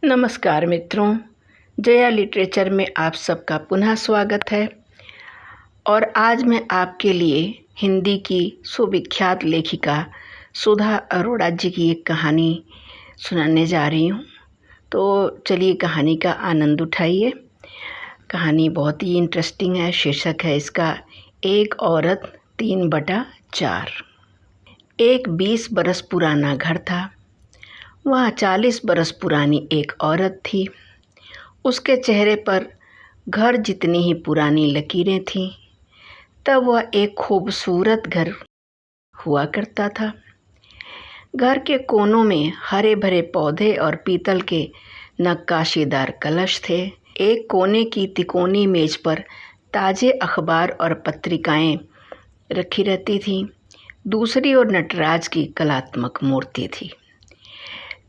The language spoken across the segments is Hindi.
नमस्कार मित्रों, जया लिटरेचर में आप सबका पुनः स्वागत है। और आज मैं आपके लिए हिंदी की सुविख्यात लेखिका सुधा अरोड़ा जी की एक कहानी सुनाने जा रही हूँ। तो चलिए कहानी का आनंद उठाइए। कहानी बहुत ही इंटरेस्टिंग है। शीर्षक है इसका एक औरत 3/4। एक 20 बरस पुराना घर था। वहाँ 40 बरस पुरानी एक औरत थी। उसके चेहरे पर घर जितनी ही पुरानी लकीरें थीं। तब वह एक खूबसूरत घर हुआ करता था। घर के कोनों में हरे भरे पौधे और पीतल के नक्काशीदार कलश थे। एक कोने की तिकोनी मेज पर ताज़े अखबार और पत्रिकाएं रखी रहती थीं। दूसरी ओर नटराज की कलात्मक मूर्ति थी।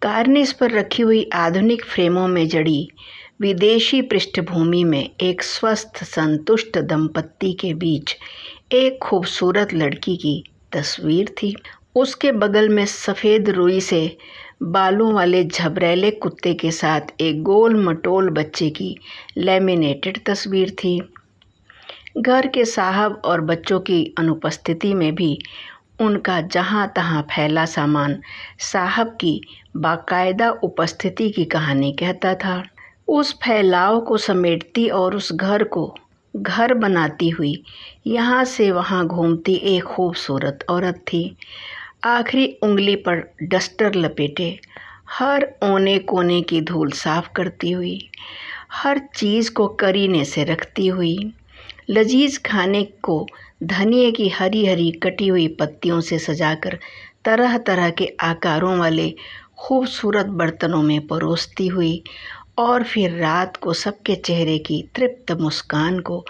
कार्निस पर रखी हुई आधुनिक फ्रेमों में जड़ी विदेशी पृष्ठभूमि में एक स्वस्थ संतुष्ट दंपत्ति के बीच एक खूबसूरत लड़की की तस्वीर थी। उसके बगल में सफ़ेद रुई से बालों वाले झबरेले कुत्ते के साथ एक गोल मटोल बच्चे की लैमिनेटेड तस्वीर थी। घर के साहब और बच्चों की अनुपस्थिति में भी उनका जहाँ तहाँ फैला सामान साहब की बाकायदा उपस्थिति की कहानी कहता था। उस फैलाव को समेटती और उस घर को घर बनाती हुई यहाँ से वहाँ घूमती एक खूबसूरत औरत थी। आखिरी उंगली पर डस्टर लपेटे हर ओने कोने की धूल साफ करती हुई, हर चीज़ को करीने से रखती हुई, लजीज खाने को धनिए की हरी हरी कटी हुई पत्तियों से सजाकर तरह तरह के आकारों वाले खूबसूरत बर्तनों में परोसती हुई और फिर रात को सबके चेहरे की तृप्त मुस्कान को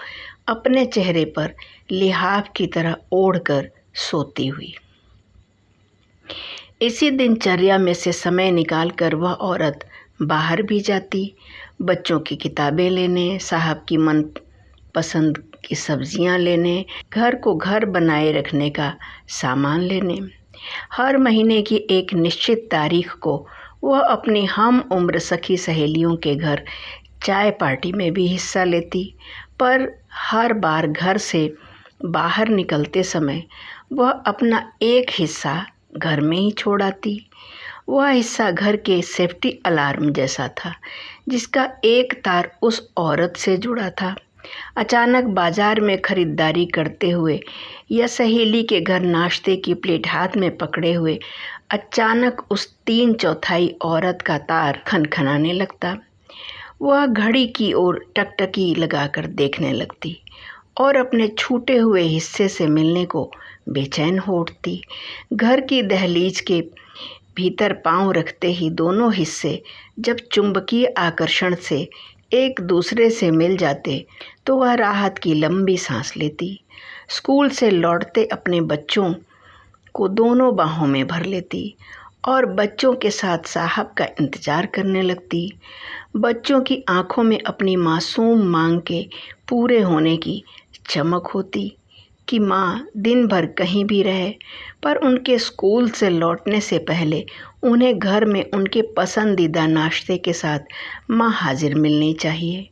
अपने चेहरे पर लिहाफ की तरह ओढ़कर सोती हुई। इसी दिनचर्या में से समय निकालकर वह औरत बाहर भी जाती, बच्चों की किताबें लेने, साहब की मन पसंद की सब्जियां लेने, घर को घर बनाए रखने का सामान लेने। हर महीने की एक निश्चित तारीख को वह अपनी हम उम्र सखी सहेलियों के घर चाय पार्टी में भी हिस्सा लेती, पर हर बार घर से बाहर निकलते समय वह अपना एक हिस्सा घर में ही छोड़ आती। वह हिस्सा घर के सेफ्टी अलार्म जैसा था, जिसका एक तार उस औरत से जुड़ा था। अचानक बाजार में खरीदारी करते हुए या सहेली के घर नाश्ते की प्लेट हाथ में पकड़े हुए अचानक उस 3/4 औरत का तार खनखनाने लगता। वह घड़ी की ओर टकटकी लगाकर देखने लगती और अपने छूटे हुए हिस्से से मिलने को बेचैन हो उठती। घर की दहलीज के भीतर पांव रखते ही दोनों हिस्से जब चुंबकीय आकर्षण से एक दूसरे से मिल जाते तो वह राहत की लंबी सांस लेती। स्कूल से लौटते अपने बच्चों को दोनों बाहों में भर लेती और बच्चों के साथ साहब का इंतज़ार करने लगती। बच्चों की आंखों में अपनी मासूम मांग के पूरे होने की चमक होती कि माँ दिन भर कहीं भी रहे, पर उनके स्कूल से लौटने से पहले उन्हें घर में उनके पसंदीदा नाश्ते के साथ माँ हाजिर मिलनी चाहिए।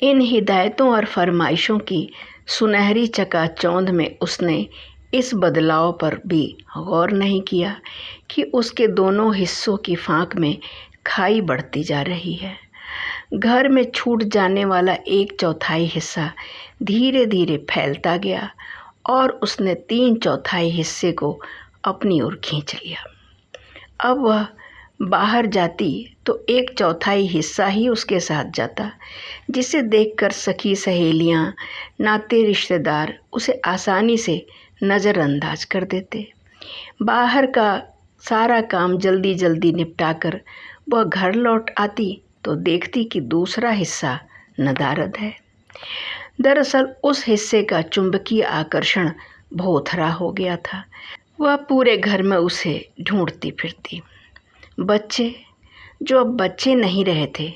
इन हिदायतों और फरमाइशों की सुनहरी चकाचौंध में उसने इस बदलाव पर भी गौर नहीं किया कि उसके दोनों हिस्सों की फांक में खाई बढ़ती जा रही है। घर में छूट जाने वाला 1/4 हिस्सा धीरे धीरे फैलता गया और उसने 3/4 हिस्से को अपनी ओर खींच लिया। अब वह बाहर जाती तो 1/4 हिस्सा ही उसके साथ जाता, जिसे देखकर सखी सहेलियां, नाते रिश्तेदार उसे आसानी से नज़रअंदाज कर देते। बाहर का सारा काम जल्दी जल्दी निपटाकर वह घर लौट आती तो देखती कि दूसरा हिस्सा नदारद है। दरअसल उस हिस्से का चुंबकीय आकर्षण भोथरा हो गया था। वह पूरे घर में उसे ढूंढती फिरती। बच्चे, जो अब बच्चे नहीं रहे थे,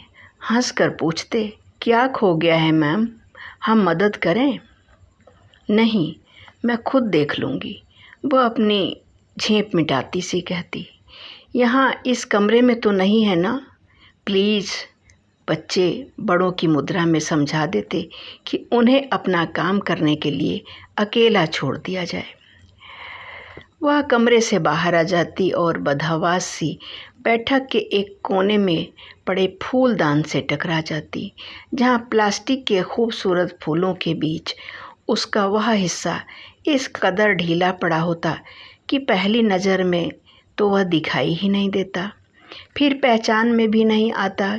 हंसकर पूछते, क्या खो गया है मैम, हम मदद करें? नहीं, मैं खुद देख लूँगी, वह अपनी झेंप मिटाती सी कहती। यहाँ इस कमरे में तो नहीं है ना? प्लीज़ बच्चे बड़ों की मुद्रा में समझा देते कि उन्हें अपना काम करने के लिए अकेला छोड़ दिया जाए। वह कमरे से बाहर आ जाती और बदहवास सी बैठक के एक कोने में पड़े फूलदान से टकरा जाती, जहाँ प्लास्टिक के खूबसूरत फूलों के बीच उसका वह हिस्सा इस कदर ढीला पड़ा होता कि पहली नज़र में तो वह दिखाई ही नहीं देता, फिर पहचान में भी नहीं आता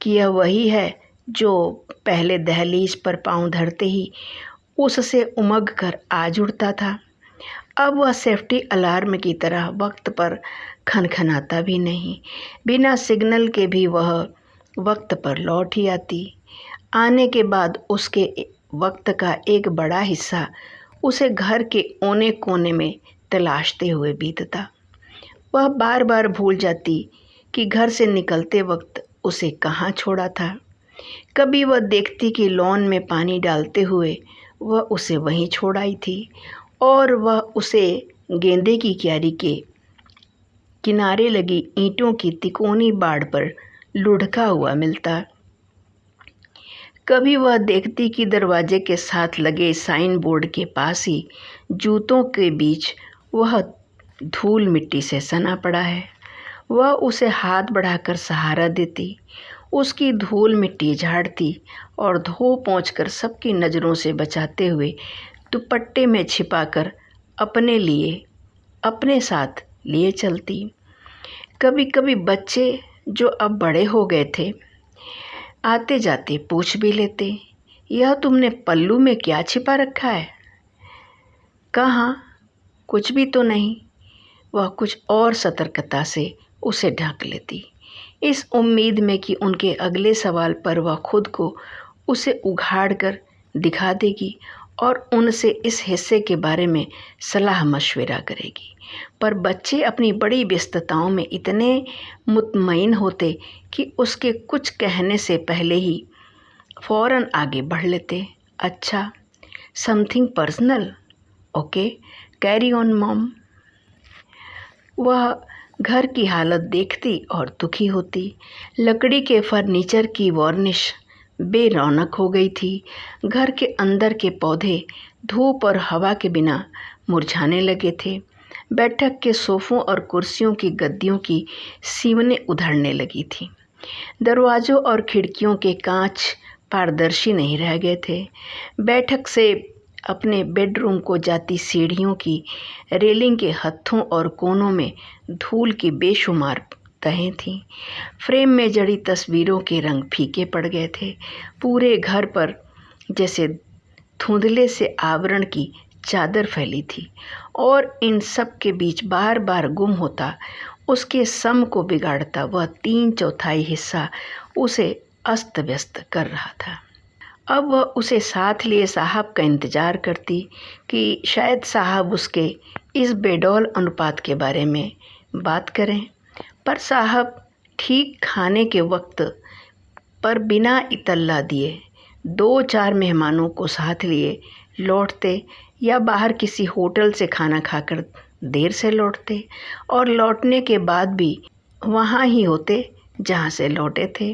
कि यह वही है जो पहले दहलीज पर पांव धरते ही उससे उमग कर आ जुड़ता था। अब वह सेफ्टी अलार्म की तरह वक्त पर खनखनाता भी नहीं, बिना सिग्नल के भी वह वक्त पर लौट ही आती। आने के बाद उसके वक्त का एक बड़ा हिस्सा उसे घर के कोने कोने में तलाशते हुए बीतता। वह बार बार भूल जाती कि घर से निकलते वक्त उसे कहाँ छोड़ा था। कभी वह देखती कि लॉन में पानी डालते हुए वह उसे वहीं छोड़ आई थी और वह उसे गेंदे की क्यारी के किनारे लगी ईंटों की तिकोनी बाड़ पर लुढ़का हुआ मिलता। कभी वह देखती कि दरवाजे के साथ लगे साइन बोर्ड के पास ही जूतों के बीच वह धूल मिट्टी से सना पड़ा है। वह उसे हाथ बढ़ाकर सहारा देती, उसकी धूल मिट्टी झाड़ती और धो पोंछकर सबकी नज़रों से बचाते हुए दुपट्टे में छिपाकर अपने साथ लिए चलती। कभी कभी बच्चे जो अब बड़े हो गए थे आते जाते पूछ भी लेते, यह तुमने पल्लू में क्या छिपा रखा है? कहाँ, कुछ भी तो नहीं। वह कुछ और सतर्कता से उसे ढक लेती, इस उम्मीद में कि उनके अगले सवाल पर वह खुद को उसे उघाड़ कर दिखा देगी और उनसे इस हिस्से के बारे में सलाह मशवरा करेगी। पर बच्चे अपनी बड़ी व्यस्तताओं में इतने मुतमईन होते कि उसके कुछ कहने से पहले ही फ़ौरन आगे बढ़ लेते। अच्छा, something personal? Okay, carry on mom. वह घर की हालत देखती और दुखी होती। लकड़ी के फर्नीचर की वार्निश बेरौनक हो गई थी। घर के अंदर के पौधे धूप और हवा के बिना मुरझाने लगे थे। बैठक के सोफ़ों और कुर्सियों की गद्दियों की सीवनें उधड़ने लगी थी। दरवाज़ों और खिड़कियों के कांच पारदर्शी नहीं रह गए थे। बैठक से अपने बेडरूम को जाती सीढ़ियों की रेलिंग के हत्थों और कोनों में धूल की बेशुमार तहें थीं। फ्रेम में जड़ी तस्वीरों के रंग फीके पड़ गए थे। पूरे घर पर जैसे धुंधले से आवरण की चादर फैली थी और इन सब के बीच बार बार गुम होता उसके सम को बिगाड़ता वह 3/4 हिस्सा उसे अस्त व्यस्त कर रहा था। अब वह उसे साथ लिए साहब का इंतज़ार करती कि शायद साहब उसके इस बेडौल अनुपात के बारे में बात करें, पर साहब ठीक खाने के वक्त पर बिना इतल्ला दिए 2-4 मेहमानों को साथ लिए लौटते या बाहर किसी होटल से खाना खाकर देर से लौटते और लौटने के बाद भी वहाँ ही होते जहाँ से लौटे थे।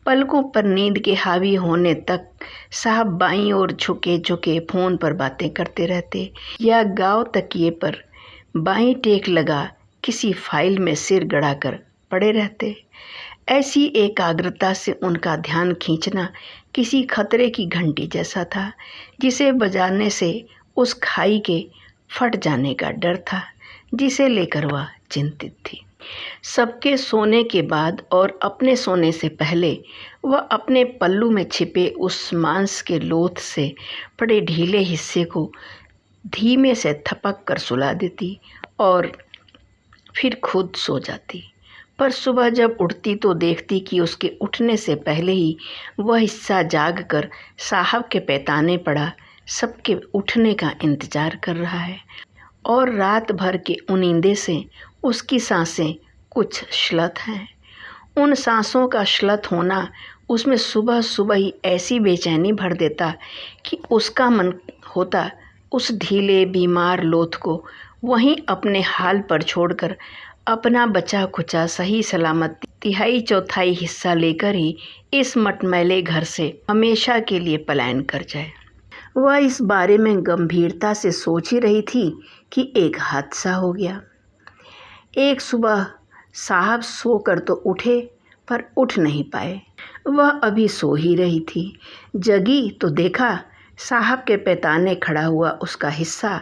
पलकों पर नींद के हावी होने तक साहब बाईं ओर झुके झुके फ़ोन पर बातें करते रहते या गाँव तकिए पर बाईं टेक लगा किसी फाइल में सिर गड़ाकर पड़े रहते। ऐसी एकाग्रता से उनका ध्यान खींचना किसी खतरे की घंटी जैसा था, जिसे बजाने से उस खाई के फट जाने का डर था, जिसे लेकर वह चिंतित थी। सबके सोने के बाद और अपने सोने से पहले वह अपने पल्लू में छिपे उस मांस के लोथ से पड़े ढीले हिस्से को धीमे से थपक कर सुला देती और फिर खुद सो जाती। पर सुबह जब उठती तो देखती कि उसके उठने से पहले ही वह हिस्सा जाग कर साहब के पैताने पड़ा सबके उठने का इंतज़ार कर रहा है और रात भर के उनींदे से उसकी सांसें कुछ श्लथ हैं। उन सांसों का श्लथ होना उसमें सुबह सुबह ही ऐसी बेचैनी भर देता कि उसका मन होता उस ढीले बीमार लोथ को वहीं अपने हाल पर छोड़कर अपना बचा खुचा सही सलामत तिहाई चौथाई हिस्सा लेकर ही इस मटमैले घर से हमेशा के लिए पलायन कर जाए। वह इस बारे में गंभीरता से सोच ही रही थी कि एक हादसा हो गया। एक सुबह साहब सोकर तो उठे पर उठ नहीं पाए। वह अभी सो ही रही थी। जगी तो देखा साहब के पैताने खड़ा हुआ उसका हिस्सा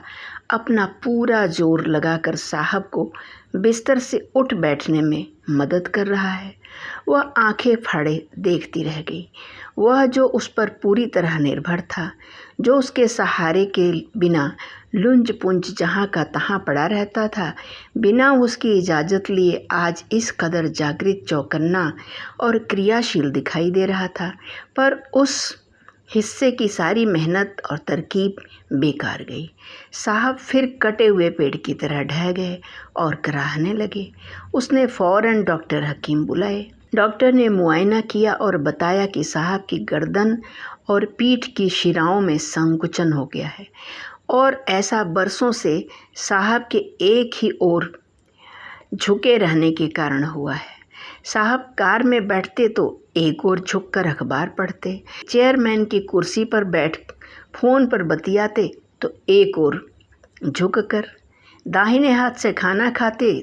अपना पूरा जोर लगाकर साहब को बिस्तर से उठ बैठने में मदद कर रहा है। वह आंखें फाड़े देखती रह गई। वह जो उस पर पूरी तरह निर्भर था, जो उसके सहारे के बिना लुंज पुंज जहाँ का तहाँ पड़ा रहता था, बिना उसकी इजाज़त लिए आज इस कदर जागृत, चौकन्ना और क्रियाशील दिखाई दे रहा था, पर उस हिस्से की सारी मेहनत और तरकीब बेकार गई। साहब फिर कटे हुए पेड़ की तरह ढह गए और कराहने लगे। उसने फ़ौरन डॉक्टर हकीम बुलाए। डॉक्टर ने मुआयना किया और बताया कि साहब की गर्दन और पीठ की शिराओं में संकुचन हो गया है और ऐसा बरसों से साहब के एक ही ओर झुके रहने के कारण हुआ है। साहब कार में बैठते तो एक ओर झुककर अखबार पढ़ते, चेयरमैन की कुर्सी पर बैठ फोन पर बतियाते तो एक ओर झुककर, दाहिने हाथ से खाना खाते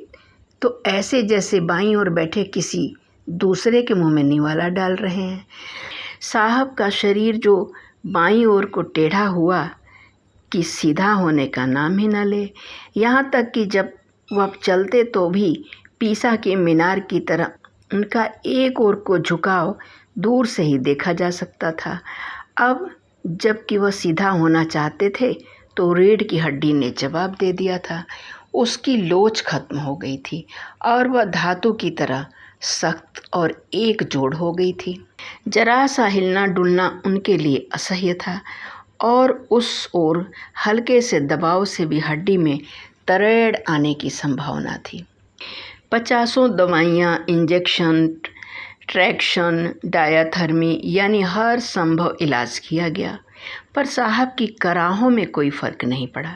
तो ऐसे जैसे बाईं ओर बैठे किसी दूसरे के मुंह में निवाला डाल रहे हैं। साहब का शरीर जो बाईं ओर को टेढ़ा हुआ कि सीधा होने का नाम ही न ले। यहाँ तक कि जब वह चलते तो भी पीसा के मीनार की तरह उनका एक ओर को झुकाव दूर से ही देखा जा सकता था। अब जबकि वह सीधा होना चाहते थे तो रीढ़ की हड्डी ने जवाब दे दिया था। उसकी लोच खत्म हो गई थी और वह धातु की तरह सख्त और एकजोड़ हो गई थी। जरा सा हिलना डुलना उनके लिए असह्य था और उस ओर हल्के से दबाव से भी हड्डी में तरेड़ आने की संभावना थी। 50 दवाइयाँ, इंजेक्शन, ट्रैक्शन, डायाथर्मी यानी हर संभव इलाज किया गया, पर साहब की कराहों में कोई फ़र्क नहीं पड़ा।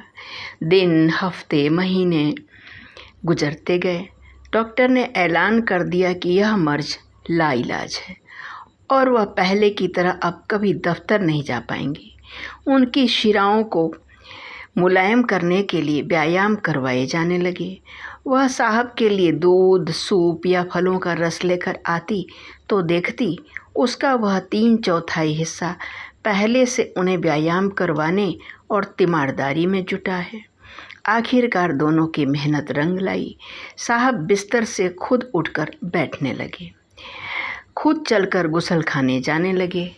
दिन, हफ्ते, महीने गुजरते गए। डॉक्टर ने ऐलान कर दिया कि यह मर्ज लाइलाज है और वह पहले की तरह अब कभी दफ्तर नहीं जा पाएंगी। उनकी शिराओं को मुलायम करने के लिए व्यायाम करवाए जाने लगे। वह साहब के लिए दूध, सूप या फलों का रस लेकर आती तो देखती उसका वह 3/4 हिस्सा पहले से उन्हें व्यायाम करवाने और तीमारदारी में जुटा है। आखिरकार दोनों की मेहनत रंग लाई। साहब बिस्तर से खुद उठकर बैठने लगे, खुद चलकर गुसल खाने जाने लगे।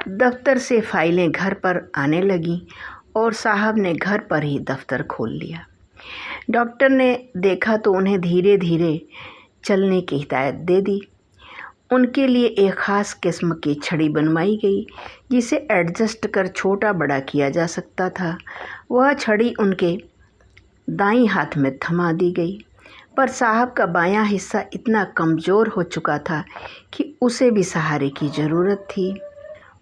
दफ्तर से फाइलें घर पर आने लगीं और साहब ने घर पर ही दफ्तर खोल लिया। डॉक्टर ने देखा तो उन्हें धीरे धीरे चलने की हिदायत दे दी। उनके लिए एक ख़ास किस्म की छड़ी बनवाई गई जिसे एडजस्ट कर छोटा बड़ा किया जा सकता था। वह छड़ी उनके दाईं हाथ में थमा दी गई, पर साहब का बायां हिस्सा इतना कमज़ोर हो चुका था कि उसे भी सहारे की ज़रूरत थी।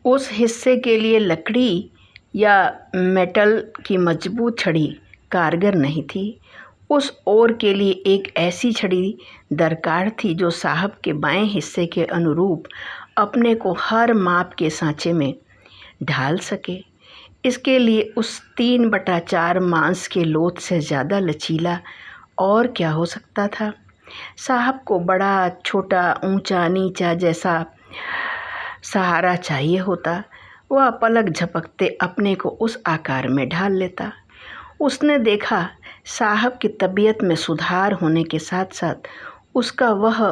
उस हिस्से के लिए लकड़ी या मेटल की मजबूत छड़ी कारगर नहीं थी। उस ओर के लिए एक ऐसी छड़ी दरकार थी जो साहब के बाएं हिस्से के अनुरूप अपने को हर माप के सांचे में ढाल सके। इसके लिए उस 3/4 मांस के लोथ से ज़्यादा लचीला और क्या हो सकता था। साहब को बड़ा, छोटा, ऊंचा, नीचा जैसा सहारा चाहिए होता, वह पलक झपकते अपने को उस आकार में ढाल लेता। उसने देखा साहब की तबीयत में सुधार होने के साथ साथ उसका वह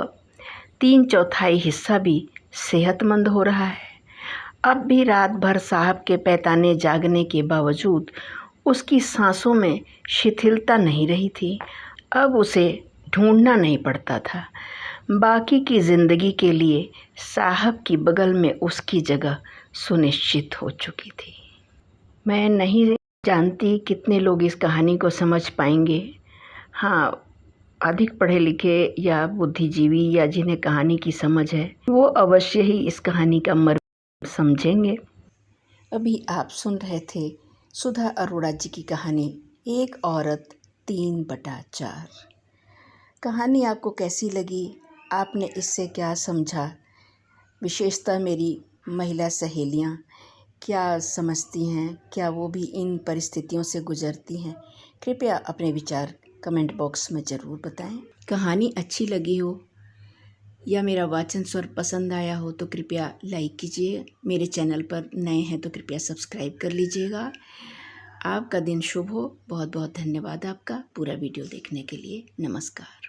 3/4 हिस्सा भी सेहतमंद हो रहा है। अब भी रात भर साहब के पैताने जागने के बावजूद उसकी सांसों में शिथिलता नहीं रही थी। अब उसे ढूंढना नहीं पड़ता था। बाकी की ज़िंदगी के लिए साहब की बगल में उसकी जगह सुनिश्चित हो चुकी थी। मैं नहीं जानती कितने लोग इस कहानी को समझ पाएंगे। हाँ, अधिक पढ़े लिखे या बुद्धिजीवी या जिन्हें कहानी की समझ है वो अवश्य ही इस कहानी का मर्म समझेंगे। अभी आप सुन रहे थे सुधा अरोड़ा जी की कहानी एक औरत 3/4। कहानी आपको कैसी लगी, आपने इससे क्या समझा? विशेषतः मेरी महिला सहेलियाँ क्या समझती हैं, क्या वो भी इन परिस्थितियों से गुजरती हैं? कृपया अपने विचार कमेंट बॉक्स में ज़रूर बताएं। कहानी अच्छी लगी हो या मेरा वाचन स्वर पसंद आया हो तो कृपया लाइक कीजिए। मेरे चैनल पर नए हैं तो कृपया सब्सक्राइब कर लीजिएगा। आपका दिन शुभ हो। बहुत बहुत धन्यवाद आपका पूरा वीडियो देखने के लिए। नमस्कार।